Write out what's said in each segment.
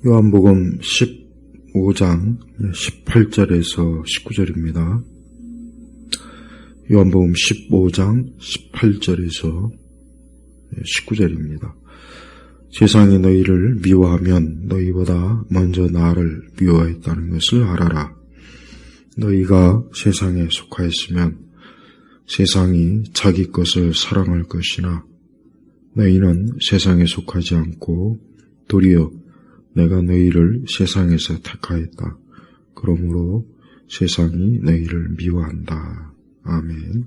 요한복음 15장 18절에서 19절입니다. 요한복음 15장 18절에서 19절입니다. 세상이 너희를 미워하면 너희보다 먼저 나를 미워했다는 것을 알아라. 너희가 세상에 속하였으면 세상이 자기 것을 사랑할 것이나 너희는 세상에 속하지 않고 도리어 내가 너희를 세상에서 택하였다. 그러므로 세상이 너희를 미워한다. 아멘.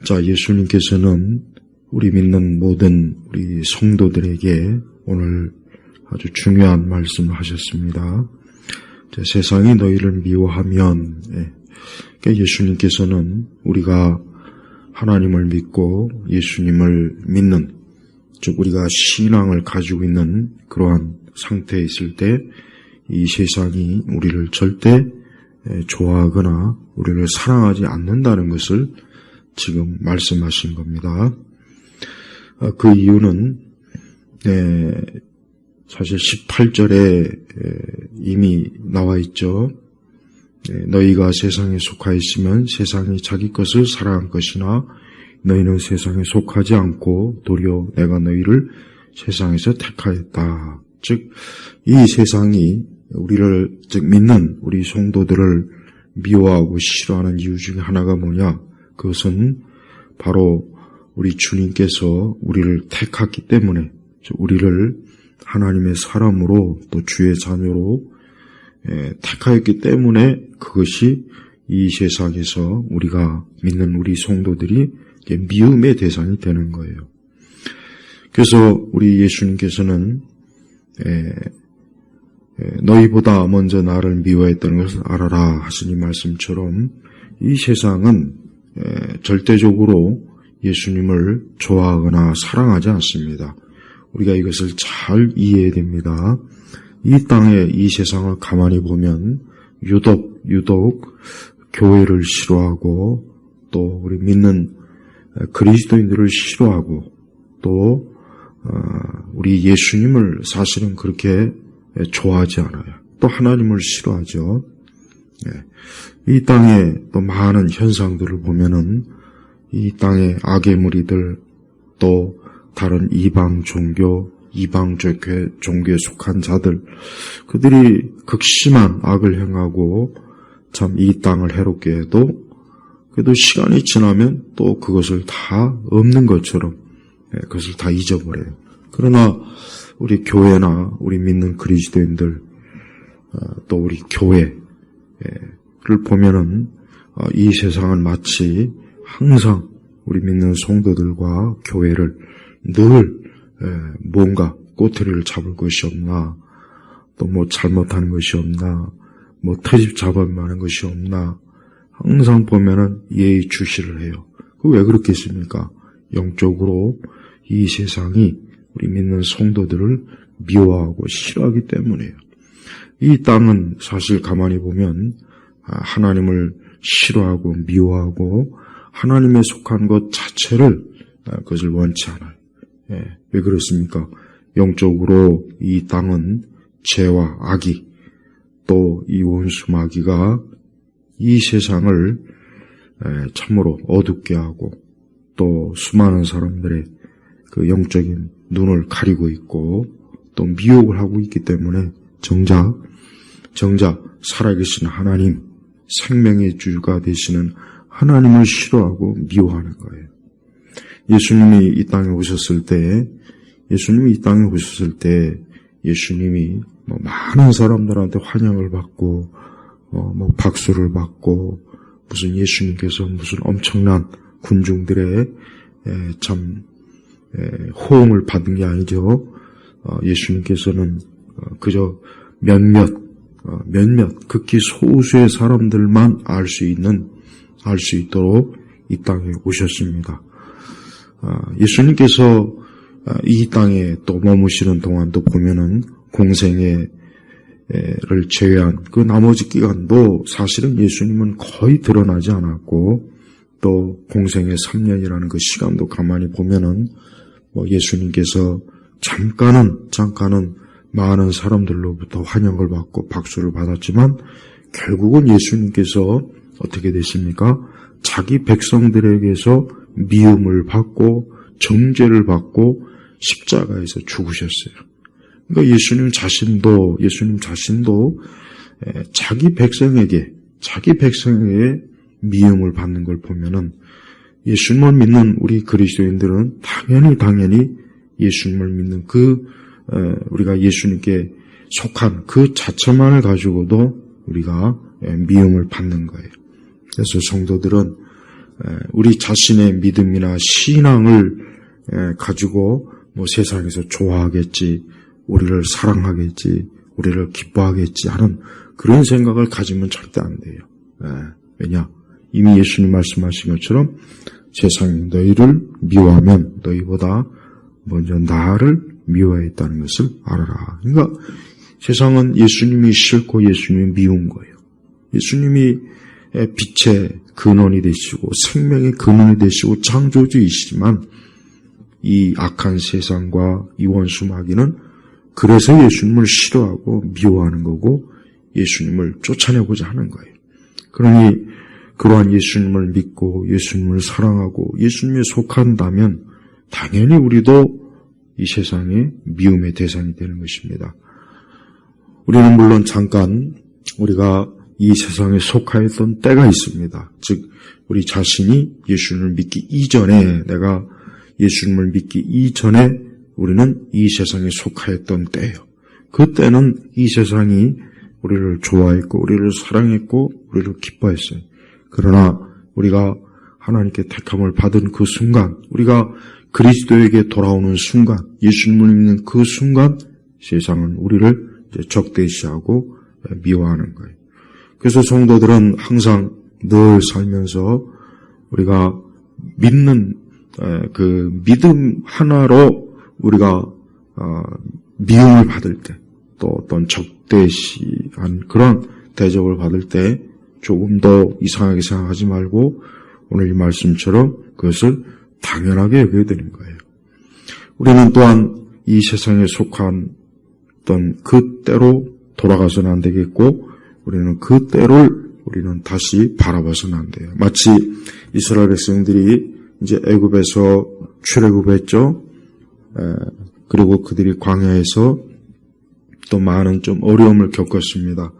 자, 예수님께서는 우리 믿는 모든 우리 성도들에게 오늘 아주 중요한 말씀을 하셨습니다. 자, 세상이 너희를 미워하면, 그러니까 예수님께서는 우리가 하나님을 믿고 예수님을 믿는, 즉 우리가 신앙을 가지고 있는 그러한 상태에 있을 때 이 세상이 우리를 절대 좋아하거나 우리를 사랑하지 않는다는 것을 지금 말씀하신 겁니다. 그 이유는 사실 18절에 이미 나와 있죠. 너희가 세상에 속하였으면 세상이 자기 것을 사랑할 것이나 너희는 세상에 속하지 않고 도리어 내가 너희를 세상에서 택하였다. 즉 이 세상이 우리를, 즉 믿는 우리 성도들을 미워하고 싫어하는 이유 중에 하나가 뭐냐? 그것은 바로 우리 주님께서 우리를 택했기 때문에, 우리를 하나님의 사람으로 또 주의 자녀로 택하였기 때문에 그것이 이 세상에서 우리가 믿는 우리 성도들이 미움의 대상이 되는 거예요. 그래서 우리 예수님께서는 너희보다 먼저 나를 미워했다는 것을 알아라 하시니 말씀처럼 이 세상은 절대적으로 예수님을 좋아하거나 사랑하지 않습니다. 우리가 이것을 잘 이해해야 됩니다. 이 땅에 이 세상을 가만히 보면 유독 교회를 싫어하고 또 우리 믿는 그리스도인들을 싫어하고 또 우리 예수님을 사실은 그렇게 좋아하지 않아요. 또 하나님을 싫어하죠. 이 땅에 또 많은 현상들을 보면은 이 땅의 악의 무리들 또 다른 이방 종교, 이방 종교에 속한 자들, 그들이 극심한 악을 행하고 참 이 땅을 해롭게 해도 그래도 시간이 지나면 또 그것을 다 없는 것처럼 그것을 다 잊어버려요. 그러나 우리 교회나 우리 믿는 그리스도인들 또 우리 교회를 보면은 이 세상은 마치 항상 우리 믿는 성도들과 교회를 늘 뭔가 꼬투리를 잡을 것이 없나, 또 뭐 잘못하는 것이 없나, 뭐 트집 잡아만한 것이 없나, 항상 보면은 예의주시를 해요. 왜 그렇겠습니까? 영적으로 이 세상이 우리 믿는 성도들을 미워하고 싫어하기 때문이에요. 이 땅은 사실 가만히 보면 하나님을 싫어하고 미워하고 하나님에 속한 것 자체를 그것을 원치 않아요. 왜 그렇습니까? 영적으로 이 땅은 죄와 악이 또 이 원수 마귀가 이 세상을 참으로 어둡게 하고 또 수많은 사람들의 그 영적인 눈을 가리고 있고 또 미혹을 하고 있기 때문에 정작 살아계신 하나님, 생명의 주가 되시는 하나님을 싫어하고 미워하는 거예요. 예수님이 이 땅에 오셨을 때 예수님이 많은 사람들한테 환영을 받고 박수를 받고 무슨 예수님께서 무슨 엄청난 군중들의 호응을 받은 게 아니죠. 예수님께서는 그저 몇몇 극히 소수의 사람들만 알 수 있도록 이 땅에 오셨습니다. 예수님께서 이 땅에 또 머무시는 동안도 보면은 공생애를 제외한 그 나머지 기간도 사실은 예수님은 거의 드러나지 않았고 또 공생애 3년이라는 그 시간도 가만히 보면은 예수님께서 잠깐은 많은 사람들로부터 환영을 받고 박수를 받았지만 결국은 예수님께서 어떻게 되십니까? 자기 백성들에게서 미움을 받고 정죄를 받고 십자가에서 죽으셨어요. 그러니까 예수님 자신도 자기 백성에게 미움을 받는 걸 보면은 예수님을 믿는 우리 그리스도인들은 당연히 예수님을 믿는 우리가 예수님께 속한 그 자체만을 가지고도 우리가 미움을 받는 거예요. 그래서 성도들은 우리 자신의 믿음이나 신앙을 가지고 세상에서 좋아하겠지, 우리를 사랑하겠지, 우리를 기뻐하겠지 하는 그런 생각을 가지면 절대 안 돼요. 왜냐? 이미 예수님 말씀하신 것처럼 세상이 너희를 미워하면 너희보다 먼저 나를 미워했다는 것을 알아라. 그러니까 세상은 예수님이 싫고 예수님이 미운 거예요. 예수님이 빛의 근원이 되시고 생명의 근원이 되시고 창조주이시지만 이 악한 세상과 이 원수 마귀는 그래서 예수님을 싫어하고 미워하는 거고 예수님을 쫓아내고자 하는 거예요. 그러니 그러한 예수님을 믿고 예수님을 사랑하고 예수님에 속한다면 당연히 우리도 이 세상의 미움의 대상이 되는 것입니다. 우리는 물론 잠깐 우리가 이 세상에 속하였던 때가 있습니다. 즉 우리 자신이 예수님을 믿기 이전에 내가 예수님을 믿기 이전에 우리는 이 세상에 속하였던 때예요. 그때는 이 세상이 우리를 좋아했고 우리를 사랑했고 우리를 기뻐했어요. 그러나 우리가 하나님께 택함을 받은 그 순간, 우리가 그리스도에게 돌아오는 순간, 예수님을 믿는 그 순간 세상은 우리를 이제 적대시하고 미워하는 거예요. 그래서 성도들은 항상 늘 살면서 우리가 믿는 그 믿음 하나로 우리가 미움을 받을 때, 또 어떤 적대시한 그런 대접을 받을 때 조금 더 이상하게 생각하지 말고 오늘 이 말씀처럼 그것을 당연하게 여겨야 되는 거예요. 우리는 또한 이 세상에 속한 어떤 그 때로 돌아가서는 안 되겠고 우리는 그 때를 우리는 다시 바라봐서는 안 돼요. 마치 이스라엘 백성들이 이제 애굽에서 출애굽했죠. 그리고 그들이 광야에서 또 많은 좀 어려움을 겪었습니다.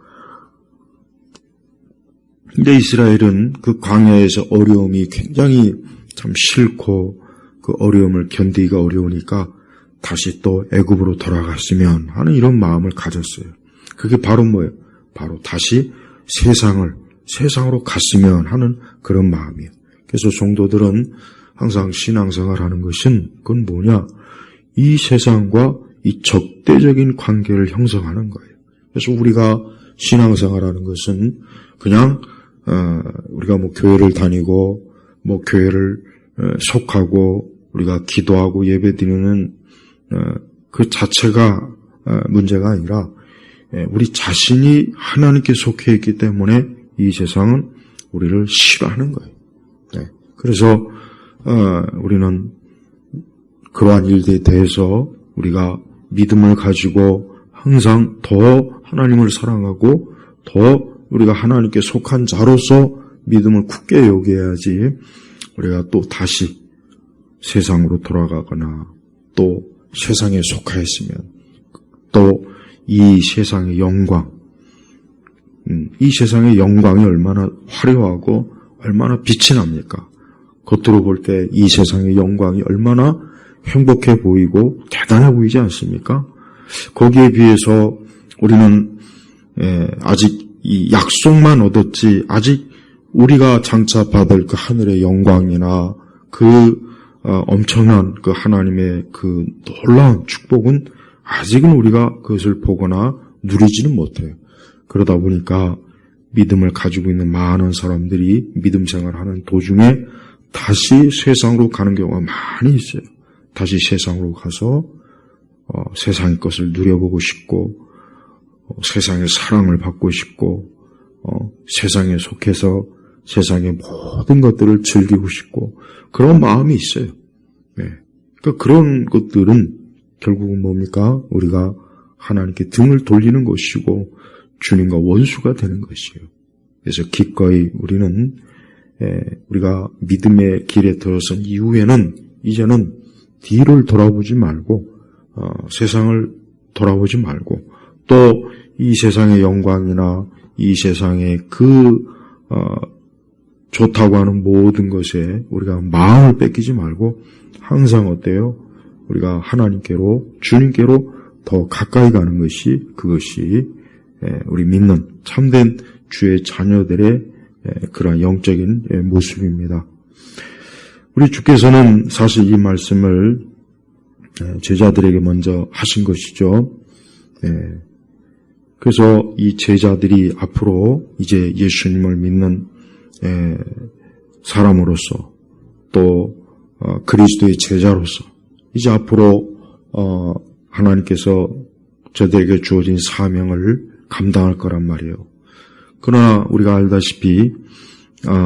근데 이스라엘은 그 광야에서 어려움이 굉장히 참 싫고 그 어려움을 견디기가 어려우니까 다시 또 애굽으로 돌아갔으면 하는 이런 마음을 가졌어요. 그게 바로 뭐예요? 바로 다시 세상으로 갔으면 하는 그런 마음이에요. 그래서 성도들은 항상 신앙생활하는 것은 그건 뭐냐? 이 세상과 이 적대적인 관계를 형성하는 거예요. 그래서 우리가 신앙생활하는 것은 그냥 우리가 교회를 다니고 교회를 속하고 우리가 기도하고 예배드리는 그 자체가 문제가 아니라 우리 자신이 하나님께 속해 있기 때문에 이 세상은 우리를 싫어하는 거예요. 그래서 우리는 그러한 일들에 대해서 우리가 믿음을 가지고 항상 더 하나님을 사랑하고 더 우리가 하나님께 속한 자로서 믿음을 굳게 여겨야지 우리가 또 다시 세상으로 돌아가거나 또 세상에 속하였으면 또 이 세상의 영광, 이 세상의 영광이 얼마나 화려하고 얼마나 빛이 납니까? 겉으로 볼 때 이 세상의 영광이 얼마나 행복해 보이고 대단해 보이지 않습니까? 거기에 비해서 우리는 아직 이 약속만 얻었지 아직 우리가 장차 받을 그 하늘의 영광이나 그 엄청난 그 하나님의 그 놀라운 축복은 아직은 우리가 그것을 보거나 누리지는 못해요. 그러다 보니까 믿음을 가지고 있는 많은 사람들이 믿음 생활하는 도중에 다시 세상으로 가는 경우가 많이 있어요. 다시 세상으로 가서 세상의 것을 누려보고 싶고 세상의 사랑을 받고 싶고 세상에 속해서 세상의 모든 것들을 즐기고 싶고 그런 마음이 있어요. 그러니까 그런 것들은 결국은 뭡니까? 우리가 하나님께 등을 돌리는 것이고 주님과 원수가 되는 것이에요. 그래서 기꺼이 우리는 우리가 믿음의 길에 들어선 이후에는 이제는 뒤를 돌아보지 말고 세상을 돌아보지 말고 또 이 세상의 영광이나 이 세상의 좋다고 하는 모든 것에 우리가 마음을 뺏기지 말고 항상 어때요? 우리가 하나님께로 주님께로 더 가까이 가는 것이 그것이 우리 믿는 참된 주의 자녀들의 그런 영적인 모습입니다. 우리 주께서는 사실 이 말씀을 제자들에게 먼저 하신 것이죠. 그래서 이 제자들이 앞으로 이제 예수님을 믿는 사람으로서 또 그리스도의 제자로서 이제 앞으로 하나님께서 저들에게 주어진 사명을 감당할 거란 말이에요. 그러나 우리가 알다시피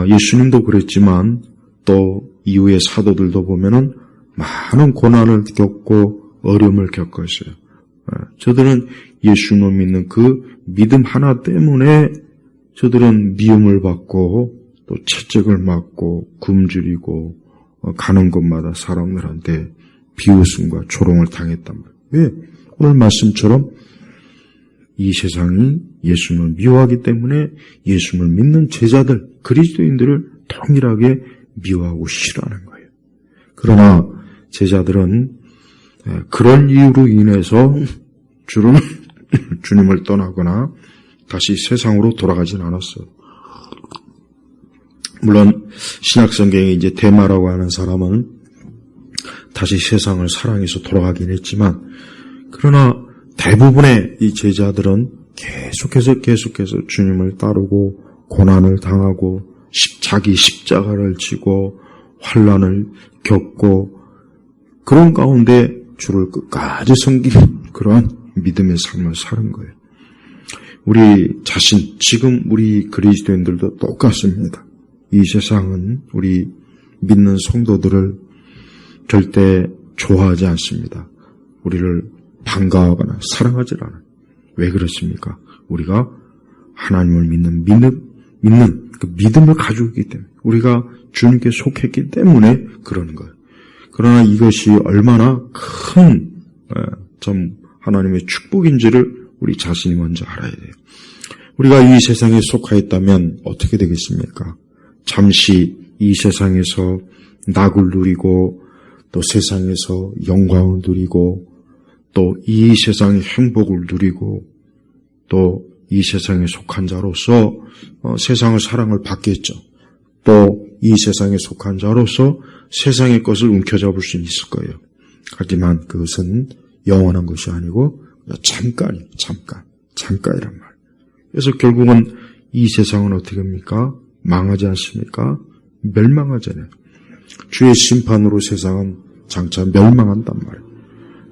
예수님도 그랬지만 또 이후의 사도들도 보면은 많은 고난을 겪고 어려움을 겪었어요. 저들은 예수님을 믿는 그 믿음 하나 때문에 저들은 미움을 받고 또 채찍을 맞고 굶주리고 가는 곳마다 사람들한테 비웃음과 조롱을 당했단 말이에요. 왜? 오늘 말씀처럼 이 세상이 예수님을 미워하기 때문에 예수님을 믿는 제자들, 그리스도인들을 동일하게 미워하고 싫어하는 거예요. 그러나 제자들은 그런 이유로 인해서 주님을 떠나거나 다시 세상으로 돌아가진 않았어요. 물론 신약성경에 이제 데마라고 하는 사람은 다시 세상을 사랑해서 돌아가긴 했지만 그러나 대부분의 이 제자들은 계속해서 주님을 따르고 고난을 당하고 자기 십자가를 지고 환난을 겪고 그런 가운데 주를 끝까지 섬기는 그러한 믿음의 삶을 사는 거예요. 우리 자신, 지금 우리 그리스도인들도 똑같습니다. 이 세상은 우리 믿는 성도들을 절대 좋아하지 않습니다. 우리를 반가워하거나 사랑하지 않아요. 왜 그렇습니까? 우리가 하나님을 믿는 그 믿음을 가지고 있기 때문에 우리가 주님께 속했기 때문에 그러는 거예요. 그러나 이것이 얼마나 큰 하나님의 축복인지를 우리 자신이 먼저 알아야 돼요. 우리가 이 세상에 속하였다면 어떻게 되겠습니까? 잠시 이 세상에서 낙을 누리고 또 세상에서 영광을 누리고 또 이 세상의 행복을 누리고 또 이 세상에 속한 자로서 세상의 사랑을 받겠죠. 또 이 세상에 속한 자로서 세상의 것을 움켜잡을 수 있을 거예요. 하지만 그것은 영원한 것이 아니고 잠깐이란 말. 그래서 결국은 이 세상은 어떻게 합니까? 망하지 않습니까? 멸망하잖아요. 주의 심판으로 세상은 장차 멸망한단 말이에요.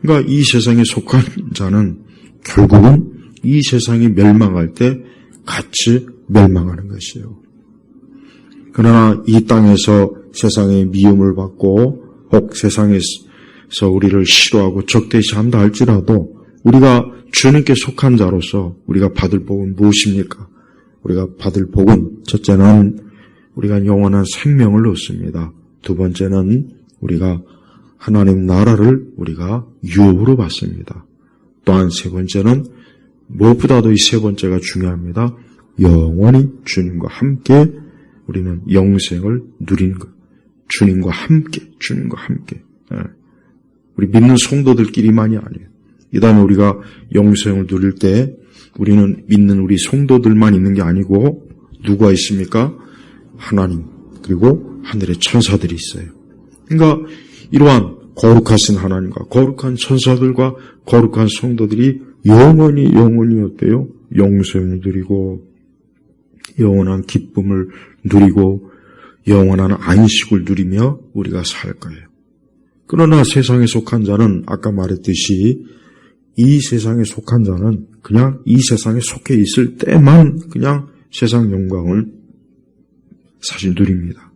그러니까 이 세상에 속한 자는 결국은 이 세상이 멸망할 때 같이 멸망하는 것이에요. 그러나 이 땅에서 세상의 미움을 받고 혹 세상에서 우리를 싫어하고 적대시한다 할지라도 우리가 주님께 속한 자로서 우리가 받을 복은 무엇입니까? 우리가 받을 복은 첫째는 우리가 영원한 생명을 얻습니다. 두 번째는 우리가 하나님 나라를 우리가 유업으로 받습니다. 또한 세 번째는 무엇보다도 이 세 번째가 중요합니다. 영원히 주님과 함께 우리는 영생을 누리는 것. 주님과 함께. 우리 믿는 성도들끼리만이 아니에요. 이 다음에 우리가 영생을 누릴 때 우리는 믿는 우리 성도들만 있는 게 아니고 누가 있습니까? 하나님 그리고 하늘의 천사들이 있어요. 그러니까 이러한 거룩하신 하나님과 거룩한 천사들과 거룩한 성도들이 영원히 어때요? 영생을 누리고 영원한 기쁨을 누리고 영원한 안식을 누리며 우리가 살 거예요. 그러나 세상에 속한 자는 아까 말했듯이 이 세상에 속한 자는 그냥 이 세상에 속해 있을 때만 그냥 세상 영광을 사실 누립니다.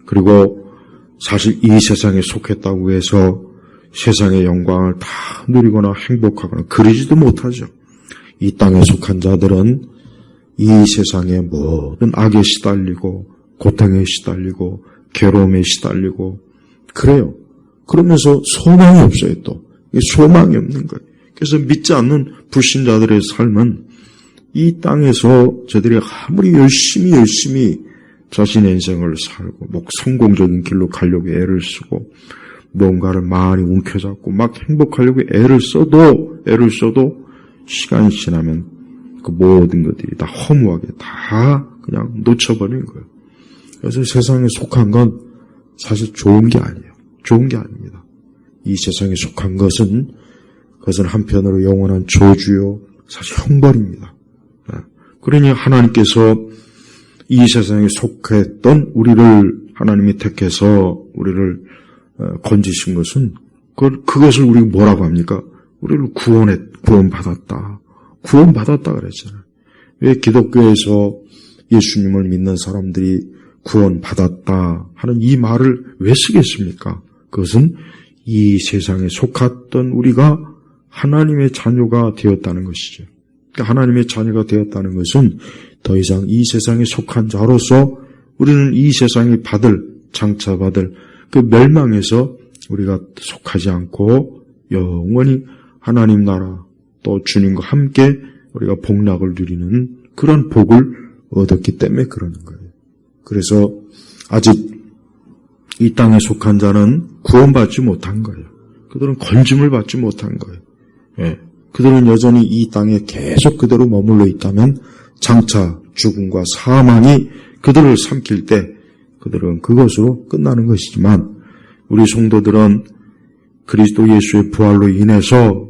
그리고 사실 이 세상에 속했다고 해서 세상의 영광을 다 누리거나 행복하거나 그러지도 못하죠. 이 땅에 속한 자들은 이 세상의 모든 악에 시달리고 고통에 시달리고 괴로움에 시달리고 그래요. 그러면서 소망이 없어요. 또 소망이 없는 거예요. 그래서 믿지 않는 불신자들의 삶은 이 땅에서 저들이 아무리 열심히 자신의 인생을 살고 성공적인 길로 가려고 애를 쓰고 뭔가를 많이 움켜잡고 막 행복하려고 애를 써도 시간이 지나면 그 모든 것들이 다 허무하게 다 그냥 놓쳐버리는 거예요. 그래서 세상에 속한 건 사실 좋은 게 아니에요. 좋은 게 아닙니다. 이 세상에 속한 것은 한편으로 영원한 저주요 사실 형벌입니다. 그러니 하나님께서 이 세상에 속했던 우리를 하나님이 택해서 우리를 건지신 것은 그것을 우리가 뭐라고 합니까? 우리를 구원받았다. 구원받았다 그랬잖아요. 왜 기독교에서 예수님을 믿는 사람들이 구원받았다 하는 이 말을 왜 쓰겠습니까? 그것은 이 세상에 속았던 우리가 하나님의 자녀가 되었다는 것이죠. 그러니까 하나님의 자녀가 되었다는 것은 더 이상 이 세상에 속한 자로서 우리는 이 세상이 장차 받을 그 멸망에서 우리가 속하지 않고 영원히 하나님 나라 또 주님과 함께 우리가 복락을 누리는 그런 복을 얻었기 때문에 그러는 거예요. 그래서 아직 이 땅에 속한 자는 구원받지 못한 거예요. 그들은 건짐을 받지 못한 거예요. 예. 그들은 여전히 이 땅에 계속 그대로 머물러 있다면 장차 죽음과 사망이 그들을 삼킬 때 그들은 그것으로 끝나는 것이지만 우리 성도들은 그리스도 예수의 부활로 인해서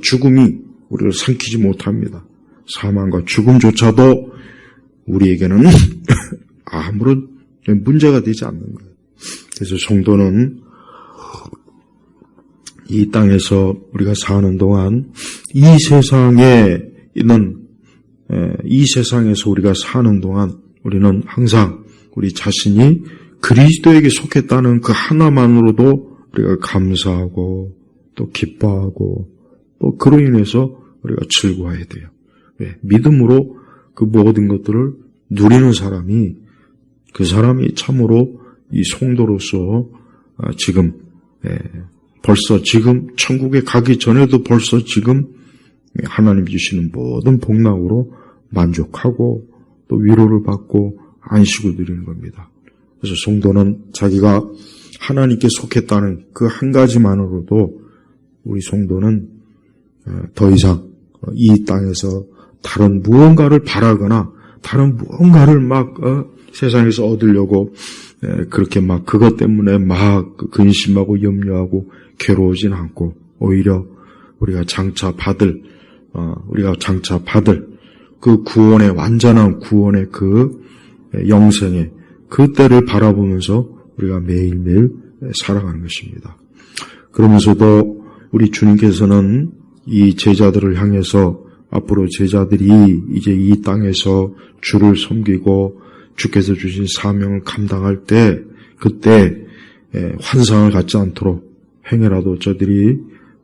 죽음이 우리를 삼키지 못합니다. 사망과 죽음조차도 우리에게는 아무런 문제가 되지 않는 거예요. 그래서 성도는 이 땅에서 우리가 사는 동안 이 세상에서 우리가 사는 동안 우리는 항상 우리 자신이 그리스도에게 속했다는 그 하나만으로도 우리가 감사하고 또 기뻐하고 또 그로 인해서 우리가 즐거워해야 돼요. 왜? 믿음으로 그 모든 것들을 누리는 사람이 그 사람이 참으로 이 성도로서 벌써 천국에 가기 전에도 벌써 지금 하나님 주시는 모든 복락으로 만족하고 또 위로를 받고 안식을 누리는 겁니다. 그래서 성도는 자기가 하나님께 속했다는 그 한 가지만으로도 우리 성도는 더 이상 이 땅에서 다른 무언가를 바라거나 다른 무언가를 세상에서 얻으려고 그렇게 그것 때문에 근심하고 염려하고 괴로워진 않고 오히려 우리가 장차 받을 그 구원의 완전한 구원의 그 영생의 그 때를 바라보면서 우리가 매일매일 살아가는 것입니다. 그러면서도 우리 주님께서는 이 제자들을 향해서 앞으로 제자들이 이제 이 땅에서 주를 섬기고 주께서 주신 사명을 감당할 때 그때 환상을 갖지 않도록 행여라도 저들이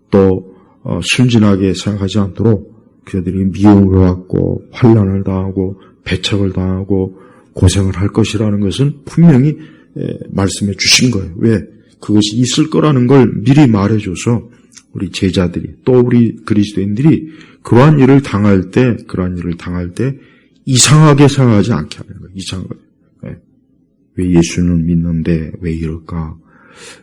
또 순진하게 생각하지 않도록 그들이 미움을 받고 환난을 당하고 배척을 당하고 고생을 할 것이라는 것은 분명히 말씀해 주신 거예요. 왜? 그것이 있을 거라는 걸 미리 말해줘서 우리 제자들이 또 우리 그리스도인들이 그러한 일을 당할 때 이상하게 생각하지 않게 하는 거예요. 이상하게. 왜 예수는 믿는데 왜 이럴까?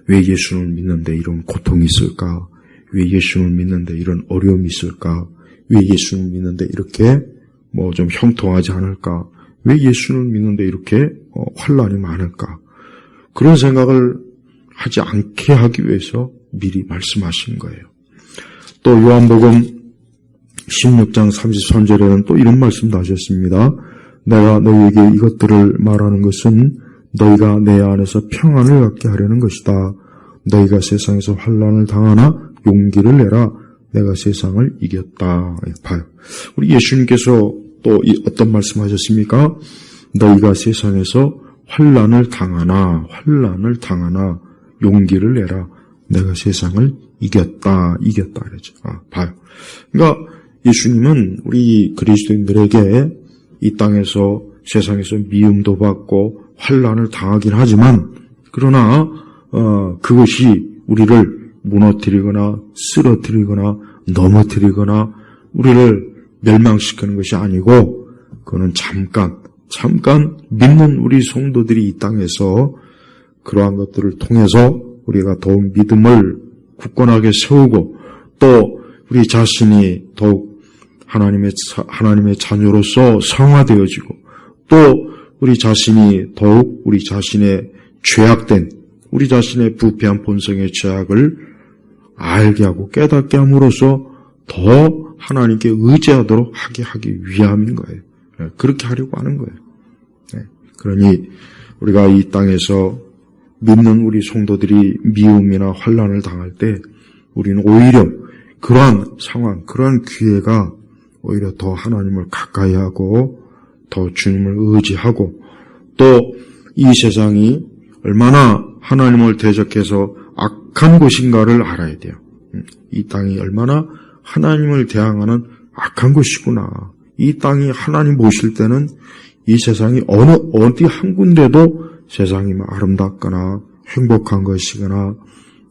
왜 예수는 믿는데 이런 고통이 있을까? 왜 예수는 믿는데 이런 어려움이 있을까? 왜 예수는 믿는데 이렇게 좀 형통하지 않을까? 왜 예수는 믿는데 이렇게 환난이 많을까? 그런 생각을 하지 않게 하기 위해서 미리 말씀하신 거예요. 또 요한복음 16장 33절에는 또 이런 말씀도 하셨습니다. 내가 너희에게 이것들을 말하는 것은 너희가 내 안에서 평안을 갖게 하려는 것이다. 너희가 세상에서 환난을 당하나 용기를 내라. 내가 세상을 이겼다. 봐요. 우리 예수님께서 또 어떤 말씀하셨습니까? 너희가 세상에서 환난을 당하나 용기를 내라. 내가 세상을 이겼다 그러죠. 봐요. 그러니까 예수님은 우리 그리스도인들에게 이 땅에서 세상에서 미움도 받고 환난을 당하긴 하지만 그러나 그것이 우리를 무너뜨리거나 쓰러뜨리거나 넘어뜨리거나 우리를 멸망시키는 것이 아니고 그거는 잠깐 믿는 우리 성도들이 이 땅에서 그러한 것들을 통해서 우리가 더욱 믿음을 굳건하게 세우고 또 우리 자신이 더욱 하나님의 자녀로서 성화되어지고 또 우리 자신이 더욱 우리 자신의 죄악된 우리 자신의 부패한 본성의 죄악을 알게 하고 깨닫게 함으로써 더 하나님께 의지하도록 하기 위함인 거예요. 그렇게 하려고 하는 거예요. 그러니 우리가 이 땅에서 믿는 우리 성도들이 미움이나 환난을 당할 때 우리는 오히려 그러한 상황, 그러한 기회가 오히려 더 하나님을 가까이 하고 더 주님을 의지하고 또 이 세상이 얼마나 하나님을 대적해서 악한 곳인가를 알아야 돼요. 이 땅이 얼마나 하나님을 대항하는 악한 곳이구나. 이 땅이 하나님 보실 때는 이 세상이 어디 한 군데도 세상이 아름답거나 행복한 것이거나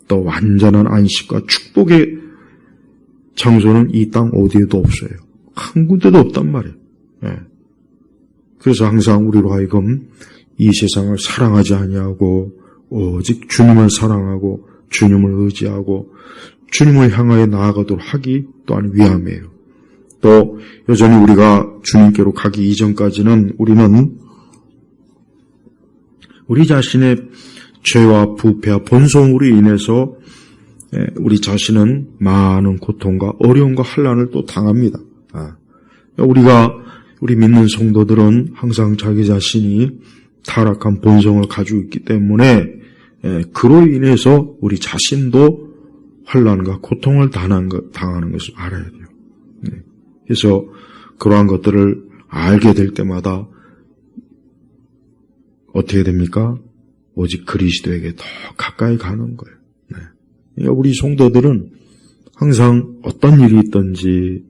또 완전한 안식과 축복의 장소는 이 땅 어디에도 없어요. 한 군데도 없단 말이에요. 그래서 항상 우리로 하여금 이 세상을 사랑하지 아니하고 오직 주님을 사랑하고 주님을 의지하고 주님을 향하여 나아가도록 하기 또한 위함이에요. 또 여전히 우리가 주님께로 가기 이전까지는 우리는 우리 자신의 죄와 부패와 본성으로 인해서 우리 자신은 많은 고통과 어려움과 환난을 또 당합니다. 우리 믿는 성도들은 항상 자기 자신이 타락한 본성을 가지고 있기 때문에 그로 인해서 우리 자신도 환난과 고통을 당하는 것을 알아야 돼요. 그래서 그러한 것들을 알게 될 때마다 어떻게 됩니까? 오직 그리스도에게 더 가까이 가는 거예요. 그러니까 우리 성도들은 항상 어떤 일이 있든지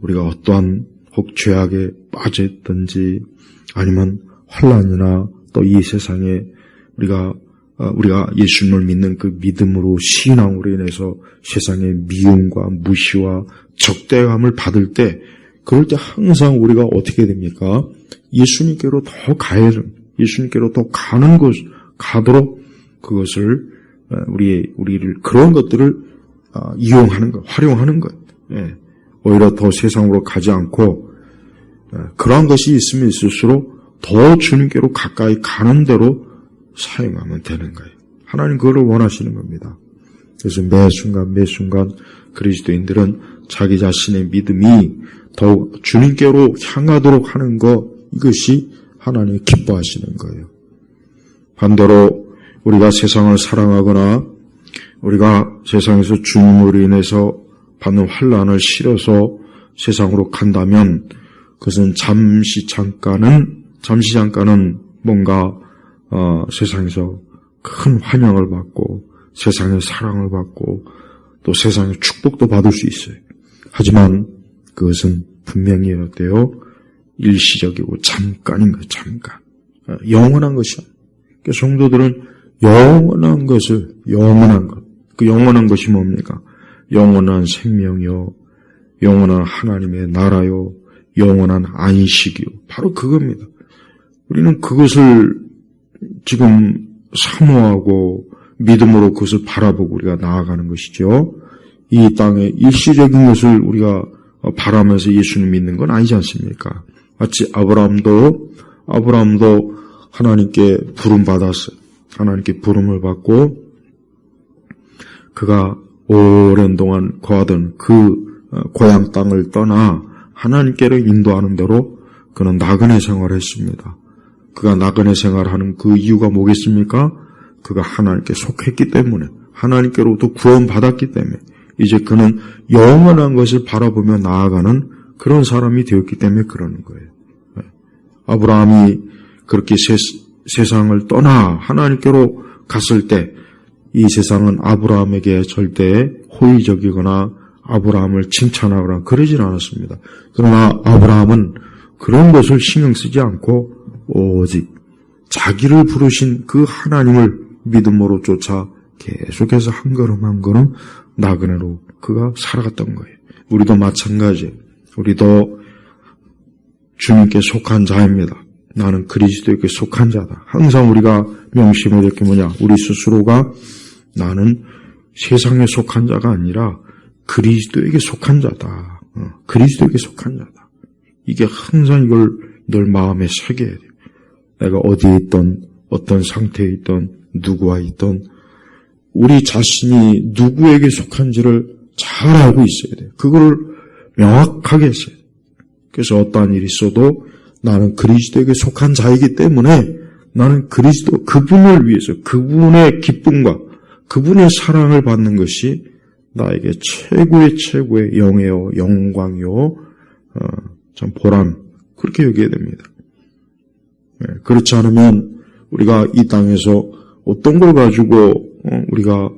우리가 어떠한 혹 죄악에 빠져 있든지 아니면 환난이나 또 이 세상에 우리가 예수님을 믿는 그 믿음으로 신앙으로 인해서 세상의 미움과 무시와 적대감을 받을 때 그럴 때 항상 우리가 어떻게 됩니까? 예수님께로 더 예수님께로 더 가도록 그것을 우리를 그런 것들을 이용하는 것, 활용하는 것. 오히려 더 세상으로 가지 않고 그러한 것이 있으면 있을수록 더 주님께로 가까이 가는 대로 사용하면 되는 거예요. 하나님 그거를 원하시는 겁니다. 그래서 매 순간 그리스도인들은 자기 자신의 믿음이 더욱 주님께로 향하도록 하는 것, 이것이 하나님이 기뻐하시는 거예요. 반대로 우리가 세상을 사랑하거나 우리가 세상에서 주님으로 인해서 받는 환난을 싫어서 세상으로 간다면 그것은 잠시 잠깐은 뭔가 세상에서 큰 환영을 받고 세상의 사랑을 받고 또 세상의 축복도 받을 수 있어요. 하지만 그것은 분명히 어때요? 일시적이고 잠깐인 거예요. 잠깐. 영원한 것이야. 그러니까 성도들은 영원한 것. 그 영원한 것이 뭡니까? 영원한 생명이요, 영원한 하나님의 나라요, 영원한 안식이요. 바로 그겁니다. 우리는 그것을 지금 사모하고 믿음으로 그것을 바라보고 우리가 나아가는 것이죠. 이 땅의 일시적인 것을 우리가 바라면서 예수님 믿는 건 아니지 않습니까? 마치 아브라함도 하나님께 부름받았어요. 하나님께 부름을 받고 그가 오랜 동안 거하던 그 고향 땅을 떠나 하나님께로 인도하는 대로 그는 나그네 생활을 했습니다. 그가 나그네 생활하는 그 이유가 뭐겠습니까? 그가 하나님께 속했기 때문에, 하나님께로부터 구원받았기 때문에 이제 그는 영원한 것을 바라보며 나아가는 그런 사람이 되었기 때문에 그러는 거예요. 아브라함이 그렇게 세상을 떠나 하나님께로 갔을 때 이 세상은 아브라함에게 절대 호의적이거나 아브라함을 칭찬하거나 그러질 않았습니다. 그러나 아브라함은 그런 것을 신경 쓰지 않고 오직 자기를 부르신 그 하나님을 믿음으로 쫓아 계속해서 한 걸음 한 걸음 나그네로 그가 살아갔던 거예요. 우리도 마찬가지예요. 우리도 주님께 속한 자입니다. 나는 그리스도에게 속한 자다. 항상 우리가 명심해야 될 게 뭐냐? 우리 스스로가 나는 세상에 속한 자가 아니라 그리스도에게 속한 자다. 그리스도에게 속한 자다. 이게 항상 이걸 늘 마음에 새겨야 돼요. 내가 어디에 있던 어떤 상태에 있던 누구와 있던 우리 자신이 누구에게 속한지를 잘 알고 있어야 돼요. 그걸 명확하게 했어요. 그래서 어떠한 일이 있어도 나는 그리스도에게 속한 자이기 때문에 나는 그리스도 그분을 위해서 그분의 기쁨과 그분의 사랑을 받는 것이 나에게 최고의 영예요, 영광이요, 참 보람 그렇게 여겨야 됩니다. 그렇지 않으면 우리가 이 땅에서 어떤 걸 가지고 우리가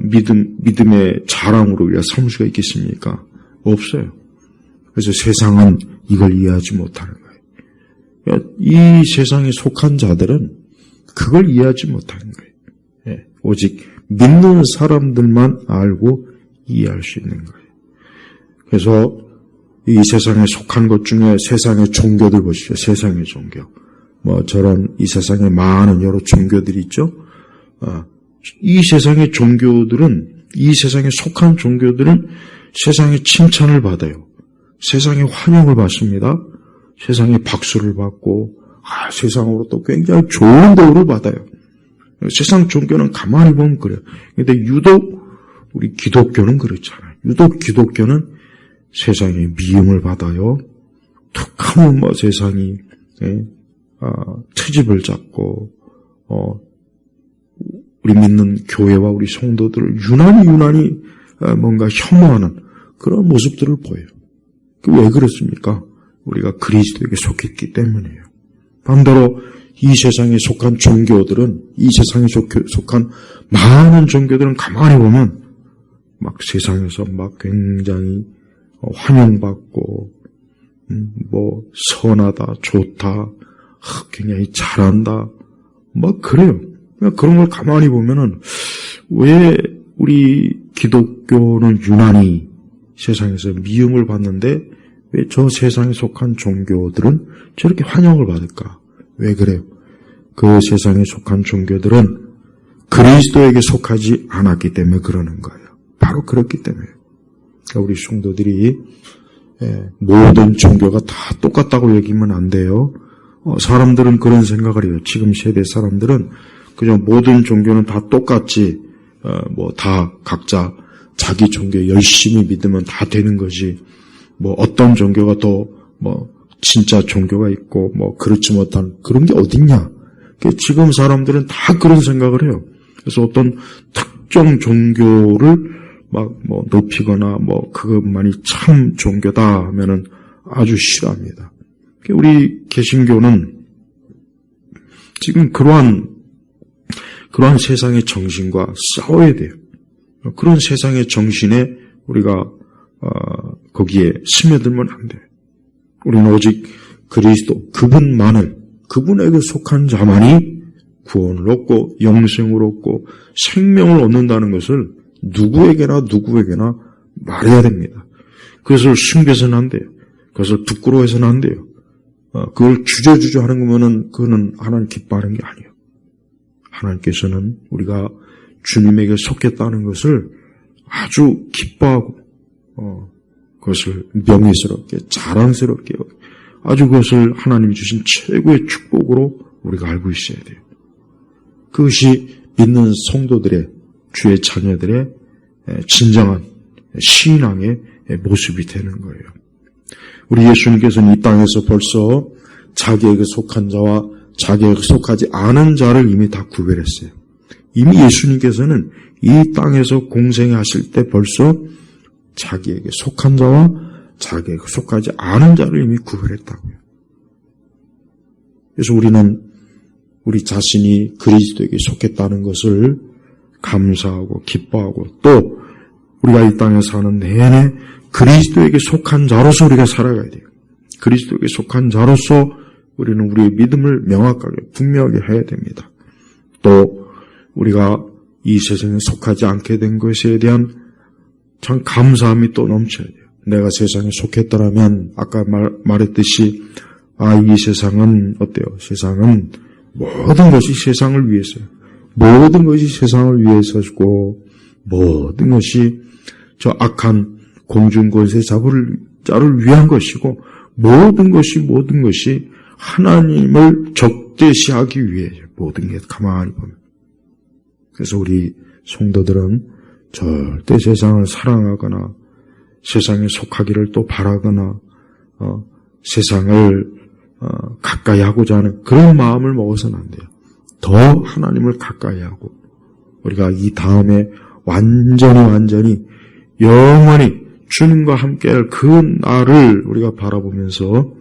믿음의 자랑으로 우리가 삼을 수가 있겠습니까? 없어요. 그래서 세상은 이걸 이해하지 못하는 거예요. 이 세상에 속한 자들은 그걸 이해하지 못하는 거예요. 오직 믿는 사람들만 알고 이해할 수 있는 거예요. 그래서 이 세상에 속한 것 중에 세상의 종교들 보십시오. 세상의 종교. 저런 이 세상에 많은 여러 종교들이 있죠. 이 세상의 종교들은 이 세상에 속한 종교들은 세상의 칭찬을 받아요. 세상의 환영을 받습니다. 세상의 박수를 받고 세상으로 또 굉장히 좋은 대우를 받아요. 세상 종교는 가만히 보면 그래요. 근데 유독 우리 기독교는 그렇잖아요. 유독 기독교는 세상의 미움을 받아요. 툭하면 세상이 트집을 잡고 우리 믿는 교회와 우리 성도들을 유난히 뭔가 혐오하는 그런 모습들을 보여요. 왜 그렇습니까? 우리가 그리스도에게 속했기 때문이에요. 반대로 이 세상에 속한 종교들은 이 세상에 속한 많은 종교들은 가만히 보면 막 세상에서 막 굉장히 환영받고 선하다, 좋다, 굉장히 잘한다, 그래요. 그런 걸 가만히 보면은 왜 우리 기독교는 유난히 세상에서 미움을 받는데 왜 저 세상에 속한 종교들은 저렇게 환영을 받을까? 왜 그래요? 그 세상에 속한 종교들은 그리스도에게 속하지 않았기 때문에 그러는 거예요. 바로 그렇기 때문에요. 그러니까 우리 성도들이 모든 종교가 다 똑같다고 여기면 안 돼요. 사람들은 그런 생각을 해요. 지금 세대 사람들은 그냥 모든 종교는 다 똑같지, 다 각자 자기 종교 열심히 믿으면 다 되는 거지. 어떤 종교가 더 진짜 종교가 있고 그렇지 못한 그런 게 어딨냐. 지금 사람들은 다 그런 생각을 해요. 그래서 어떤 특정 종교를 높이거나 그것만이 참 종교다 하면은 아주 싫어합니다. 우리 개신교는 지금 그러한 세상의 정신과 싸워야 돼요. 그런 세상의 정신에 우리가 거기에 스며들면 안 돼요. 우리는 오직 그리스도 그분만을 그분에게 속한 자만이 구원을 얻고 영생을 얻고 생명을 얻는다는 것을 누구에게나 말해야 됩니다. 그것을 숨겨서는 안 돼요. 그것을 부끄러워해서는 안 돼요. 그걸 주저주저 하는 거면은 그거는 하나님 기뻐하는 게 아니에요. 하나님께서는 우리가 주님에게 속했다는 것을 아주 기뻐하고 그것을 명예스럽게 자랑스럽게 아주 그것을 하나님이 주신 최고의 축복으로 우리가 알고 있어야 돼요. 그것이 믿는 성도들의 주의 자녀들의 진정한 신앙의 모습이 되는 거예요. 우리 예수님께서는 이 땅에서 벌써 자기에게 속한 자와 자기에게 속하지 않은 자를 이미 다 구별했어요. 이미 예수님께서는 이 땅에서 공생하실 때 벌써 자기에게 속한 자와 자기에게 속하지 않은 자를 이미 구별했다고요. 그래서 우리는 우리 자신이 그리스도에게 속했다는 것을 감사하고 기뻐하고 또 우리가 이 땅에 사는 내내 그리스도에게 속한 자로서 우리가 살아가야 돼요. 그리스도에게 속한 자로서 우리는 우리의 믿음을 명확하게 분명하게 해야 됩니다. 또 우리가 이 세상에 속하지 않게 된 것에 대한 참 감사함이 또 넘쳐야 돼요. 내가 세상에 속했더라면 아까 말했듯이 이 세상은 어때요? 세상은 모든 것이 세상을 위해서요. 모든 것이 세상을 위해서고 모든 것이 저 악한 공중권세 자를 위한 것이고 모든 것이 하나님을 적대시하기 위해요. 모든 게 가만히 보면. 그래서 우리 성도들은 절대 세상을 사랑하거나 세상에 속하기를 또 바라거나 세상을 가까이 하고자 하는 그런 마음을 먹어서는 안 돼요. 더 하나님을 가까이 하고 우리가 이 다음에 완전히 영원히 주님과 함께할 그 날을 우리가 바라보면서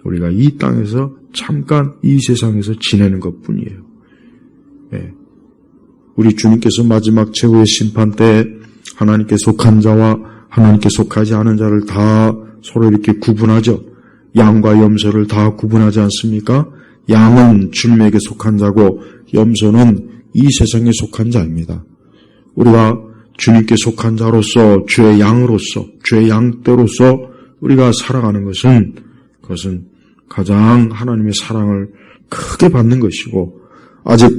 우리가 이 땅에서 잠깐 이 세상에서 지내는 것뿐이에요. 예. 우리 주님께서 마지막 최후의 심판 때 하나님께 속한 자와 하나님께 속하지 않은 자를 다 서로 이렇게 구분하죠. 양과 염소를 다 구분하지 않습니까? 양은 주님에게 속한 자고 염소는 이 세상에 속한 자입니다. 우리가 주님께 속한 자로서 주의 양으로서 주의 양떼로서 우리가 살아가는 것은 그것은 가장 하나님의 사랑을 크게 받는 것이고 아직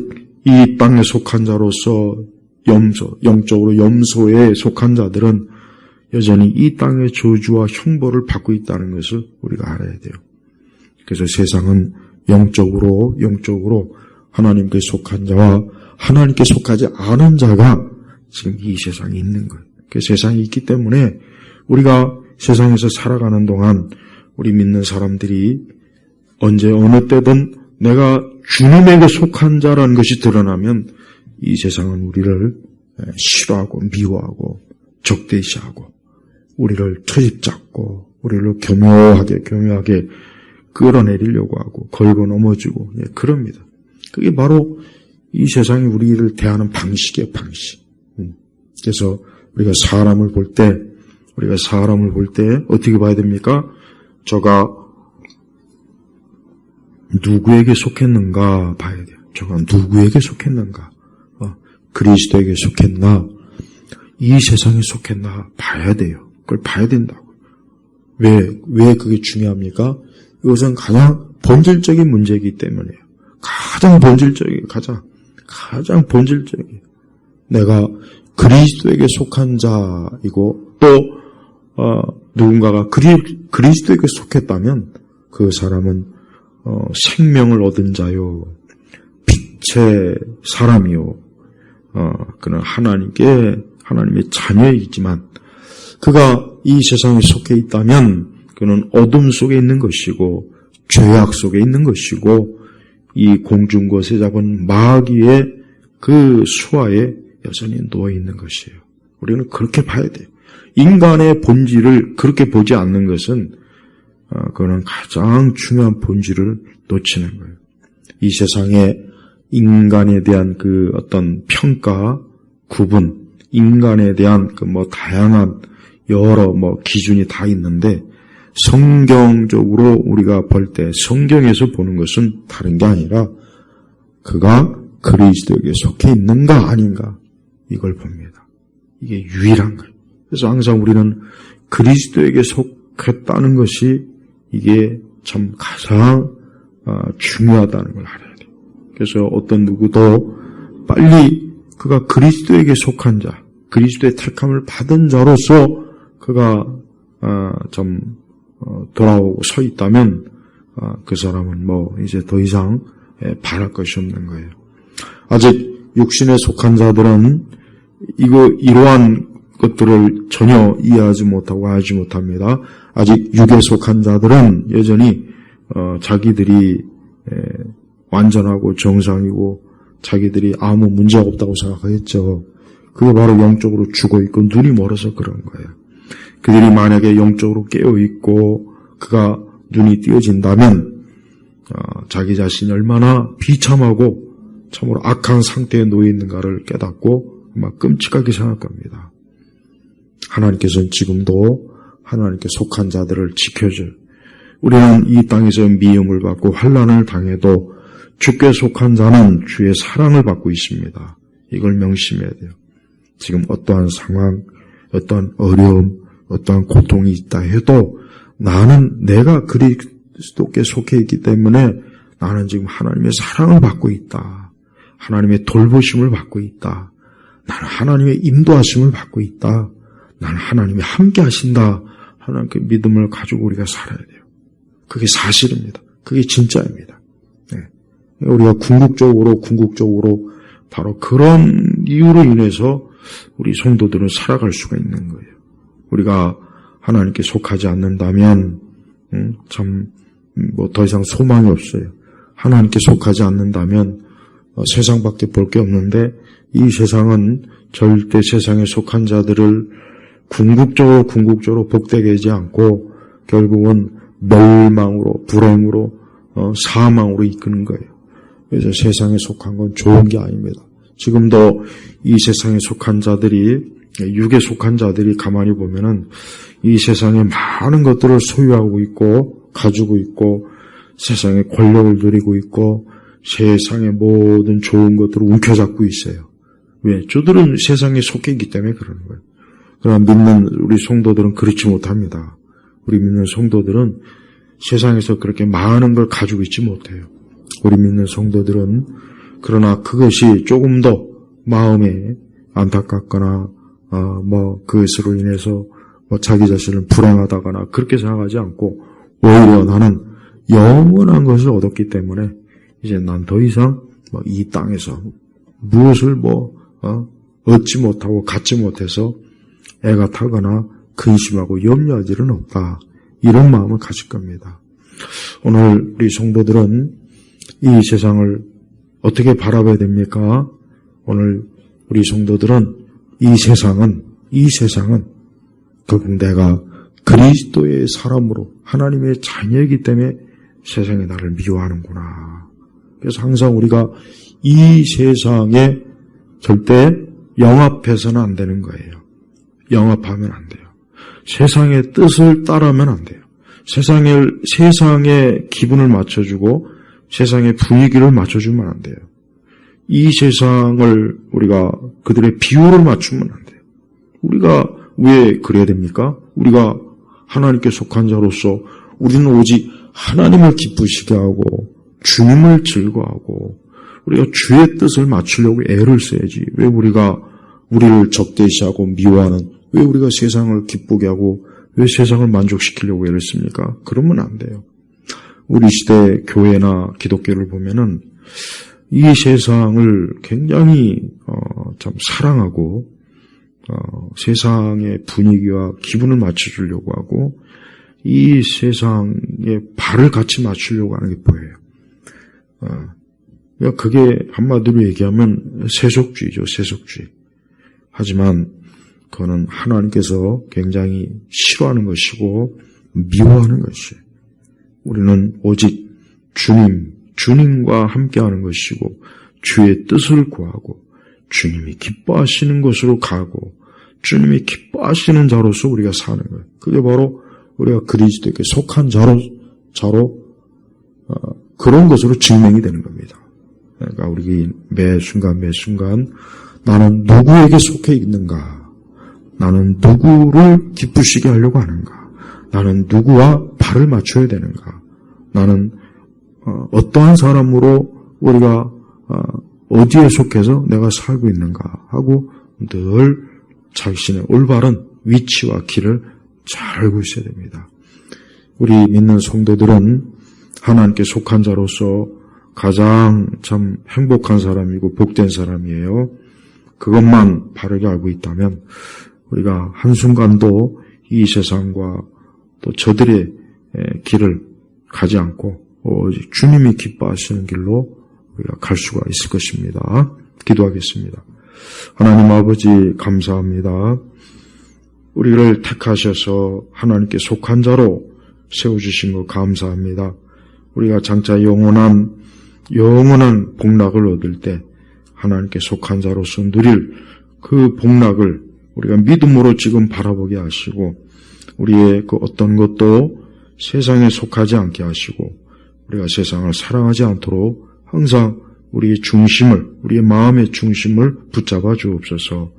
이 땅에 속한 자로서 영적으로 염소에 속한 자들은 여전히 이 땅의 저주와 형벌을 받고 있다는 것을 우리가 알아야 돼요. 그래서 세상은 영적으로 하나님께 속한 자와 하나님께 속하지 않은 자가 지금 이 세상에 있는 거예요. 그 세상이 있기 때문에 우리가 세상에서 살아가는 동안 우리 믿는 사람들이 언제 어느 때든 내가 주님에게 속한 자라는 것이 드러나면 이 세상은 우리를 싫어하고 미워하고 적대시하고 우리를 트집잡고 우리를 교묘하게 끌어내리려고 하고 걸고 넘어지고 그럽니다. 그게 바로 이 세상이 우리를 대하는 방식이에요. 방식. 그래서 우리가 사람을 볼 때 어떻게 봐야 됩니까? 저가 누구에게 속했는가 봐야 돼요. 저가 누구에게 속했는가? 그리스도에게 속했나? 이 세상에 속했나? 봐야 돼요. 그걸 봐야 된다고. 왜 그게 중요합니까? 이것은 가장 본질적인 문제이기 때문이에요. 가장 본질적이에요. 가장 본질적이에요. 내가 그리스도에게 속한 자이고 또 누군가가 그리스도에게 속했다면 그 사람은 생명을 얻은 자요 빛의 사람이요 그는 하나님의 자녀이지만 그가 이 세상에 속해 있다면 그는 어둠 속에 있는 것이고 죄악 속에 있는 것이고 이 공중곳에 잡은 마귀의 그 수하에 여전히 누워 있는 것이에요. 우리는 그렇게 봐야 돼요. 인간의 본질을 그렇게 보지 않는 것은 그거는 가장 중요한 본질을 놓치는 거예요. 이 세상에 인간에 대한 그 어떤 평가, 구분, 인간에 대한 그 다양한 여러 기준이 다 있는데 성경적으로 우리가 볼 때 성경에서 보는 것은 다른 게 아니라 그가 그리스도에게 속해 있는가 아닌가 이걸 봅니다. 이게 유일한 거예요. 그래서 항상 우리는 그리스도에게 속했다는 것이 이게 참 가장 중요하다는 걸 알아야 돼요. 그래서 어떤 누구도 빨리 그가 그리스도에게 속한 자, 그리스도의 택함을 받은 자로서 그가 돌아오고 서 있다면 그 사람은 이제 더 이상 바랄 것이 없는 거예요. 아직 육신에 속한 자들은 이러한 것들을 전혀 이해하지 못하고 알지 못합니다. 아직 육에 속한 자들은 여전히 자기들이 완전하고 정상이고 자기들이 아무 문제가 없다고 생각하겠죠. 그게 바로 영적으로 죽어있고 눈이 멀어서 그런 거예요. 그들이 만약에 영적으로 깨어있고 그가 눈이 띄어진다면 자기 자신이 얼마나 비참하고 참으로 악한 상태에 놓여 있는가를 깨닫고 막 끔찍하게 생각할 겁니다. 하나님께서는 지금도 하나님께 속한 자들을 지켜줘요. 우리는 이 땅에서 미움을 받고 환난을 당해도 주께 속한 자는 주의 사랑을 받고 있습니다. 이걸 명심해야 돼요. 지금 어떠한 상황, 어떠한 어려움, 어떠한 고통이 있다 해도 나는 내가 그리스도께 속해 있기 때문에 나는 지금 하나님의 사랑을 받고 있다. 하나님의 돌보심을 받고 있다. 나는 하나님의 인도하심을 받고 있다. 나는 하나님이 함께 하신다. 하나님 그 믿음을 가지고 우리가 살아야 돼요. 그게 사실입니다. 그게 진짜입니다. 네. 우리가 궁극적으로 바로 그런 이유로 인해서 우리 성도들은 살아갈 수가 있는 거예요. 우리가 하나님께 속하지 않는다면 참 뭐 더 이상 소망이 없어요. 하나님께 속하지 않는다면 세상밖에 볼 게 없는데 이 세상은 절대 세상에 속한 자들을 궁극적으로 복되게 하지 않고 결국은 멸망으로, 불행으로, 사망으로 이끄는 거예요. 그래서 세상에 속한 건 좋은 게 아닙니다. 지금도 이 세상에 속한 자들이, 육에 속한 자들이 가만히 보면은 이 세상에 많은 것들을 소유하고 있고, 가지고 있고, 세상에 권력을 누리고 있고, 세상의 모든 좋은 것들을 움켜잡고 있어요. 왜? 저들은 세상에 속해 있기 때문에 그러는 거예요. 그러나 믿는 우리 성도들은 그렇지 못합니다. 우리 믿는 성도들은 세상에서 그렇게 많은 걸 가지고 있지 못해요. 우리 믿는 성도들은 그러나 그것이 조금 더 마음에 안타깝거나 그것으로 인해서 자기 자신을 불행하다거나 그렇게 생각하지 않고 오히려 나는 영원한 것을 얻었기 때문에 이제 난 더 이상 이 땅에서 무엇을 얻지 못하고 갖지 못해서 애가 타거나 근심하고 염려할 일은 없다. 이런 마음을 가질 겁니다. 오늘 우리 성도들은 이 세상을 어떻게 바라봐야 됩니까? 오늘 우리 성도들은 이 세상은 결국 내가 그리스도의 사람으로 하나님의 자녀이기 때문에 세상이 나를 미워하는구나. 그래서 항상 우리가 이 세상에 절대 영합해서는 안 되는 거예요. 영합하면 안 돼요. 세상의 뜻을 따르면 안 돼요. 세상의 기분을 맞춰주고 세상의 분위기를 맞춰주면 안 돼요. 이 세상을 우리가 그들의 비율을 맞추면 안 돼요. 우리가 왜 그래야 됩니까? 우리가 하나님께 속한 자로서 우리는 오직 하나님을 기쁘시게 하고 주님을 즐거워하고 우리가 주의 뜻을 맞추려고 애를 써야지. 왜 우리가 우리를 적대시하고 미워하는, 왜 우리가 세상을 기쁘게 하고 왜 세상을 만족시키려고 애를 씁니까? 그러면 안 돼요. 우리 시대 교회나 기독교를 보면은 이 세상을 굉장히 참 사랑하고 세상의 분위기와 기분을 맞춰주려고 하고 이 세상에 발을 같이 맞추려고 하는 게 보여요. 그러니까 그게 한마디로 얘기하면 세속주의죠. 세속주의. 하지만 그거는 하나님께서 굉장히 싫어하는 것이고 미워하는 것이에요. 우리는 오직 주님과 함께하는 것이고 주의 뜻을 구하고 주님이 기뻐하시는 것으로 가고 주님이 기뻐하시는 자로서 우리가 사는 거예요. 그게 바로 우리가 그리스도께 속한 자로 그런 것으로 증명이 되는 겁니다. 그러니까 우리 매 순간 나는 누구에게 속해 있는가? 나는 누구를 기쁘시게 하려고 하는가? 나는 누구와 발을 맞춰야 되는가? 나는 어떠한 사람으로 우리가 어디에 속해서 내가 살고 있는가 하고 늘 자신의 올바른 위치와 길을 잘 알고 있어야 됩니다. 우리 믿는 성도들은 하나님께 속한 자로서 가장 참 행복한 사람이고 복된 사람이에요. 그것만 바르게 알고 있다면 우리가 한순간도 이 세상과 또 저들의 길을 가지 않고 오직 주님이 기뻐하시는 길로 우리가 갈 수가 있을 것입니다. 기도하겠습니다. 하나님 아버지 감사합니다. 우리를 택하셔서 하나님께 속한 자로 세워주신 것 감사합니다. 우리가 장차 영원한 복락을 얻을 때 하나님께 속한 자로서 누릴 그 복락을 우리가 믿음으로 지금 바라보게 하시고 우리의 그 어떤 것도 세상에 속하지 않게 하시고 우리가 세상을 사랑하지 않도록 항상 우리의 중심을, 우리의 마음의 중심을 붙잡아 주옵소서.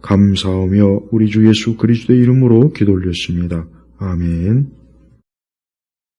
감사하며 우리 주 예수 그리스도의 이름으로 기도 올렸습니다. 아멘.